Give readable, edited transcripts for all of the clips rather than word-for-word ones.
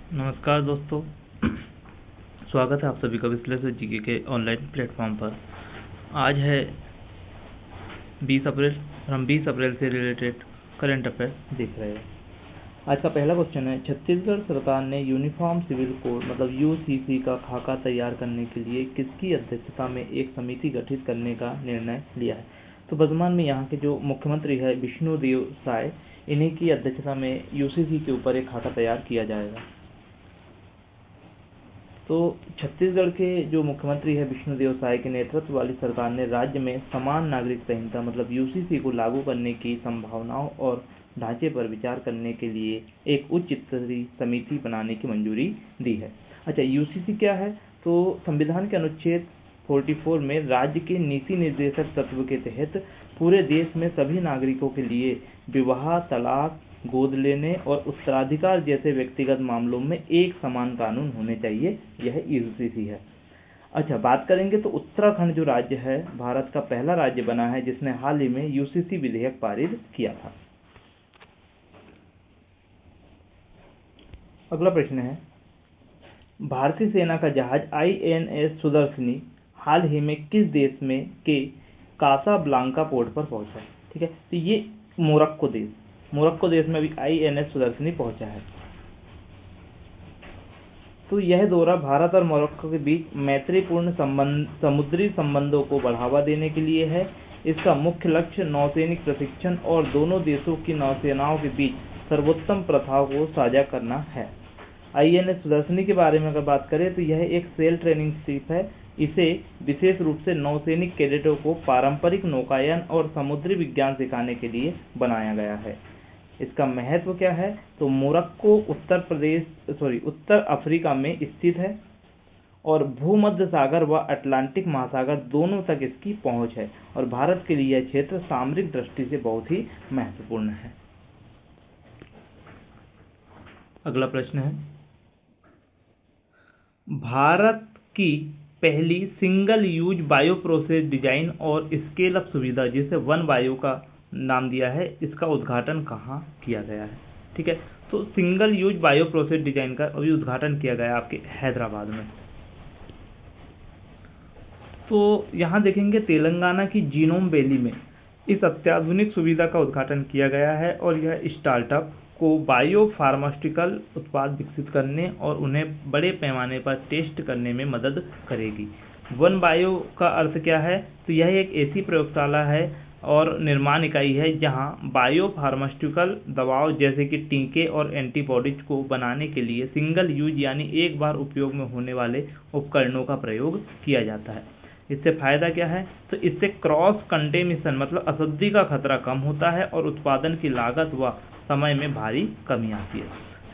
नमस्कार दोस्तों, स्वागत है आप सभी का विश्लेषण जीके के ऑनलाइन प्लेटफॉर्म पर। आज है 20 अप्रैल और हम 20 अप्रैल से रिलेटेड करंट अफेयर देख रहे हैं। आज का पहला क्वेश्चन है, छत्तीसगढ़ सरकार ने यूनिफॉर्म सिविल कोड मतलब यूसीसी का खाका तैयार करने के लिए किसकी अध्यक्षता में एक समिति गठित करने का निर्णय लिया है। तो वर्तमान में यहाँ के जो मुख्यमंत्री है विष्णुदेव साय, इन्हीं की अध्यक्षता में यूसीसी के ऊपर एक खाका तैयार किया जाएगा। तो छत्तीसगढ़ के जो मुख्यमंत्री है विष्णुदेव साय के नेतृत्व वाली सरकार ने राज्य में समान नागरिक संहिता मतलब यूसीसी को लागू करने की संभावनाओं और ढांचे पर विचार करने के लिए एक उच्च स्तरीय समिति बनाने की मंजूरी दी है। अच्छा, यूसीसी क्या है? तो संविधान के अनुच्छेद 44 में राज्य के नीति निर्देशक तत्व के तहत पूरे देश में सभी नागरिकों के लिए विवाह, तलाक, गोद लेने और उत्तराधिकार जैसे व्यक्तिगत मामलों में एक समान कानून होने चाहिए, यह यूसीसी है। अच्छा, बात करेंगे तो उत्तराखंड जो राज्य है भारत का पहला राज्य बना है जिसने हाल ही में यूसीसी विधेयक पारित किया था। अगला प्रश्न है, भारतीय सेना का जहाज INS सुदर्शनी हाल ही में किस देश में के कासाब्लांका पोर्ट पर पहुंचा? ठीक है, तो ये मोरक्को देश में अभी INS सुदर्शनी पहुंचा है। तो यह दौरा भारत और मोरक्को के बीच मैत्रीपूर्ण समुद्री संबंधों को बढ़ावा देने के लिए है। इसका मुख्य लक्ष्य नौसैनिक प्रशिक्षण और दोनों देशों की नौसेनाओं के बीच सर्वोत्तम प्रथाओं को साझा करना है। INS सुदर्शनी के बारे में अगर बात करें तो यह एक सेल ट्रेनिंग शिप है। इसे विशेष रूप से नौसैनिक कैडेटों को पारंपरिक नौकायन और समुद्री विज्ञान सिखाने के लिए बनाया गया है। इसका महत्व क्या है? तो मोरक्को उत्तर अफ्रीका में स्थित है और भूमध्य सागर व अटलांटिक महासागर दोनों तक इसकी पहुंच है और भारत के लिए यह क्षेत्र सामरिक दृष्टि से बहुत ही महत्वपूर्ण है। अगला प्रश्न है, भारत की पहली सिंगल यूज बायोप्रोसेस डिजाइन और स्केल अप सुविधा जिसे वन बायो का नाम दिया है, इसका उद्घाटन कहाँ किया गया है? ठीक है, तो सिंगल यूज बायोप्रोसेस डिजाइन का अभी उद्घाटन किया गया आपके हैदराबाद में। तो यहाँ देखेंगे तेलंगाना की जीनोम वैली में इस अत्याधुनिक सुविधा का उद्घाटन किया गया है और यह स्टार्टअप को बायो फार्मास्यूटिकल उत्पाद विकसित करने और उन्हें बड़े पैमाने पर टेस्ट करने में मदद करेगी। वन बायो का अर्थ क्या है? तो यह एक ऐसी प्रयोगशाला है और निर्माण इकाई है जहां बायो फार्मास्यूटिकल दवाओं जैसे कि टीके और एंटीबॉडीज को बनाने के लिए सिंगल यूज यानी एक बार उपयोग में होने वाले उपकरणों का प्रयोग किया जाता है। इससे फायदा क्या है? तो इससे क्रॉस कंटेमिनेशन मतलब अशुद्धि का खतरा कम होता है और उत्पादन की लागत व समय में भारी कमी आती है।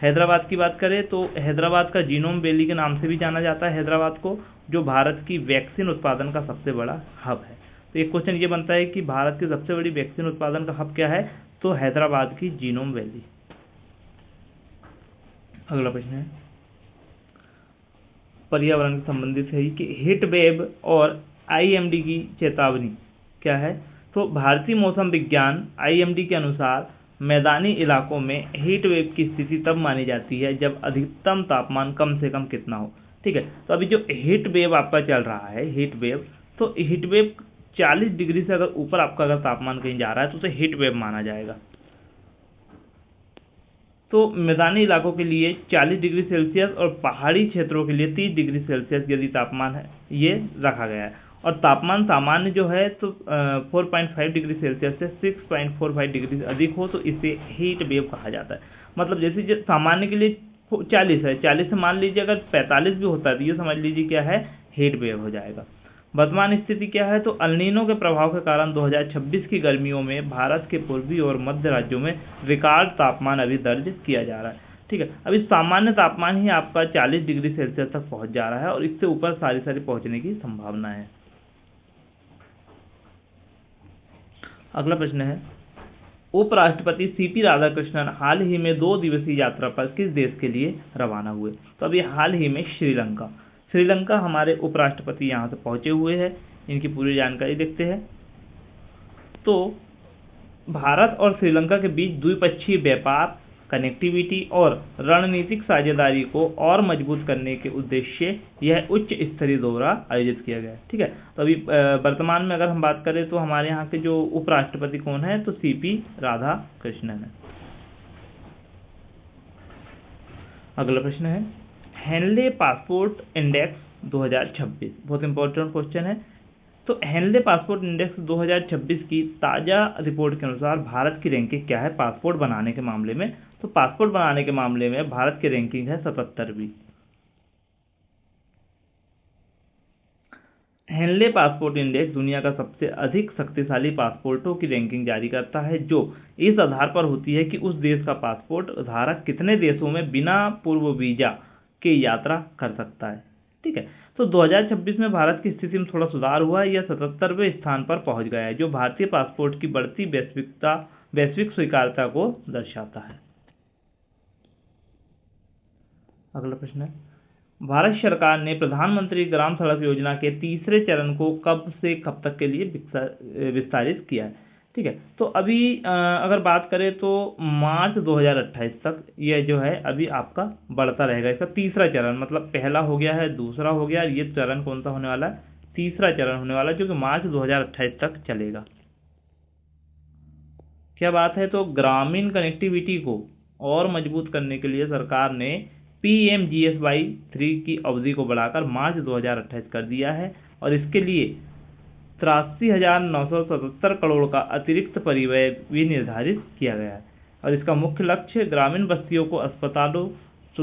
हैदराबाद की बात करें तो हैदराबाद का जीनोम वैली के नाम से भी जाना जाता है हैदराबाद को, जो भारत की वैक्सीन उत्पादन का सबसे बड़ा हब है। तो एक क्वेश्चन ये बनता है कि भारत की सबसे बड़ी वैक्सीन उत्पादन का हब क्या है? तो हैदराबाद की जीनोम वैली। अगला प्रश्न है, पर्यावरण से संबंधित है कि हीट वेव और IMD की चेतावनी क्या है? तो भारतीय मौसम विज्ञान IMD के अनुसार मैदानी इलाकों में हीट वेव की स्थिति तब मानी जाती है जब अधिकतम तापमान कम से कम कितना हो। ठीक है, तो अभी जो हीट वेव आपका चल रहा है हीट वेव 40 डिग्री से अगर ऊपर आपका अगर तापमान कहीं जा रहा है तो उसे हीट वेव माना जाएगा। तो मैदानी इलाकों के लिए 40 डिग्री सेल्सियस और पहाड़ी क्षेत्रों के लिए 30 डिग्री सेल्सियस यदि तापमान है ये रखा गया है। और तापमान सामान्य जो है तो 4.5 डिग्री सेल्सियस से 6.45 डिग्री से अधिक हो तो इसे हीट वेव कहा जाता है। मतलब जैसे जो सामान्य के लिए 40 है, 40 से मान लीजिए अगर 45 भी होता है तो ये समझ लीजिए क्या है, हीट वेव हो जाएगा। वर्तमान स्थिति क्या है? तो अल नीनो के प्रभाव के कारण 2026 की गर्मियों में भारत के पूर्वी और मध्य राज्यों में रिकॉर्ड तापमान अभी दर्ज किया जा रहा है। ठीक है, अभी सामान्य तापमान ही आपका 40 डिग्री सेल्सियस तक पहुंच जा रहा है और इससे ऊपर सारी पहुंचने की संभावना है। अगला प्रश्न है, उपराष्ट्रपति CP राधाकृष्णन हाल ही में 2 दिवसीय यात्रा पर किस देश के लिए रवाना हुए? तो अभी हाल ही में श्रीलंका हमारे उपराष्ट्रपति यहाँ से पहुंचे हुए हैं। इनकी पूरी जानकारी देखते हैं। तो भारत और श्रीलंका के बीच द्विपक्षीय व्यापार कनेक्टिविटी और रणनीतिक साझेदारी को और मजबूत करने के उद्देश्य यह उच्च स्तरीय दौरा आयोजित किया गया है। ठीक है, तो अभी वर्तमान में अगर हम बात करें तो हमारे यहाँ के जो उपराष्ट्रपति कौन है, तो सीपी राधाकृष्णन है। अगला प्रश्न है हेनले पासपोर्ट इंडेक्स 2026, बहुत इंपॉर्टेंट क्वेश्चन है। तो हेनले पासपोर्ट इंडेक्स 2026 की ताज़ा रिपोर्ट के अनुसार भारत की रैंकिंग क्या है पासपोर्ट बनाने के मामले में? तो पासपोर्ट बनाने के मामले में भारत की रैंकिंग है 77वीं। हेनले पासपोर्ट इंडेक्स दुनिया का सबसे अधिक शक्तिशाली पासपोर्टों की रैंकिंग जारी करता है, जो इस आधार पर होती है कि उस देश का पासपोर्ट धारक कितने देशों में बिना पूर्व वीजा के यात्रा कर सकता है। ठीक है, तो 2026 में भारत की स्थिति में थोड़ा सुधार हुआ है, यह 77वें स्थान पर पहुंच गया है, जो भारतीय पासपोर्ट की बढ़ती वैश्विक स्वीकार्यता को दर्शाता है। अगला प्रश्न है भारत सरकार ने प्रधानमंत्री ग्राम सड़क योजना के तीसरे चरण को कब से कब तक के लिए विस्तारित किया है? ठीक है, तो अभी अगर बात करें तो मार्च 2028 तक यह जो है अभी आपका बढ़ता रहेगा। इसका तीसरा चरण, मतलब पहला हो गया है, दूसरा हो गया, ये चरण कौन सा होने वाला है? तीसरा चरण होने वाला है, जो कि मार्च 2028 तक चलेगा। क्या बात है, तो ग्रामीण कनेक्टिविटी को और मजबूत करने के लिए सरकार ने PMGSY 3 की अवधि को बढ़ाकर मार्च 2028 कर दिया है और इसके लिए 83,977 करोड़ का अतिरिक्त परिव्यय भी निर्धारित किया गया है। और इसका मुख्य लक्ष्य ग्रामीण बस्तियों को अस्पतालों,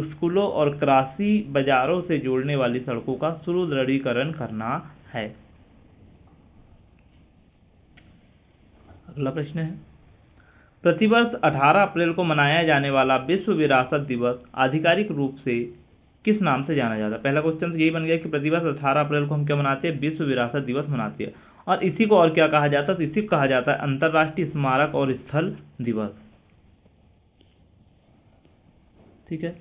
स्कूलों और कृषि बाजारों से जोड़ने वाली सड़कों का सुदृढ़ीकरण करना है। अगला प्रश्न है प्रतिवर्ष 18 अप्रैल को मनाया जाने वाला विश्व विरासत दिवस आधिकारिक रूप से किस नाम से जाना जाता है? पहला क्वेश्चन तो यही बन गया कि प्रतिवर्ष 18 अप्रैल को हम क्या मनाते हैं? विश्व विरासत दिवस मनाते हैं। और इसी को और क्या कहा जाता है? तो इसी को कहा जाता है अंतर्राष्ट्रीय स्मारक और स्थल दिवस। ठीक है,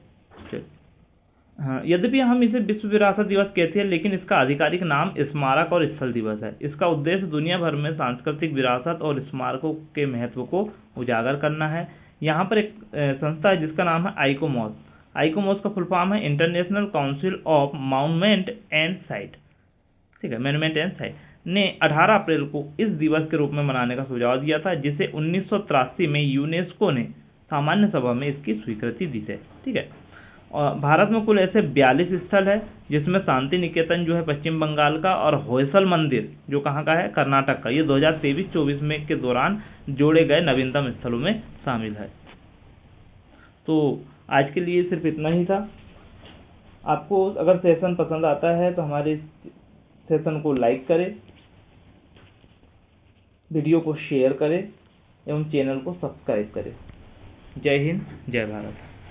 हाँ, यद्यपि हम इसे विश्व विरासत दिवस कहते हैं, लेकिन इसका आधिकारिक नाम स्मारक और स्थल दिवस है। इसका उद्देश्य दुनिया भर में सांस्कृतिक विरासत और स्मारकों के महत्व को उजागर करना है। यहाँ पर एक संस्था है जिसका नाम है आइकोमॉस। आइकोमॉस का फुल फॉर्म है international council of monument and site. ठीक है, मॉन्यूमेंट एंड साइट ने 18 अप्रैल को इस दिवस के रूप में मनाने का सुझाव दिया था, जिसे 1983 में यूनेस्को ने सामान्य सभा में इसकी स्वीकृति दी है। ठीक है, और भारत में कुल ऐसे 42 स्थल है, जिसमें शांति निकेतन जो है पश्चिम बंगाल का और होयसल मंदिर जो कहाँ का है? कर्नाटक का। ये 2023-24 में के दौरान जोड़े गए नवीनतम स्थलों में शामिल है। तो आज के लिए सिर्फ इतना ही था। आपको अगर सेशन पसंद आता है तो हमारे सेशन को लाइक करें, वीडियो को शेयर करें एवं चैनल को सब्सक्राइब करें। जय हिंद, जय भारत।